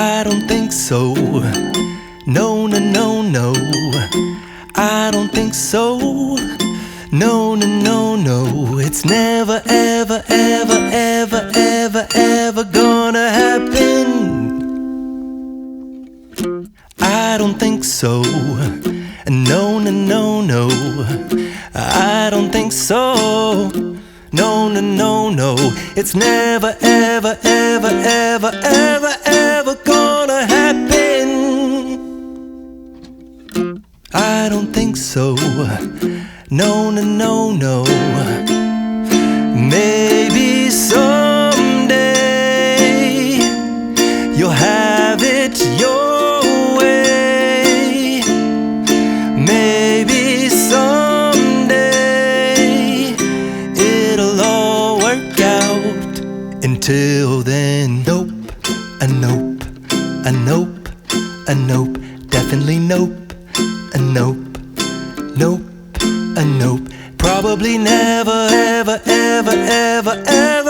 I don't think so. No, no, no, no. I don't think so. No, no, no, no. It's never, ever, ever, ever, ever, ever gonna happen. I don't think so. No, no, no, no. I don't think so. No, no, no, no. It's never, ever, ever, ever, ever, ever gonna happen. I don't think so. No, no, no, no. Maybe someday you'll have it your way. Maybe someday it'll all work out. Until then, nope, a nope, a nope, a nope, definitely nope, a nope, nope, a nope. Probably never, ever, ever, ever, ever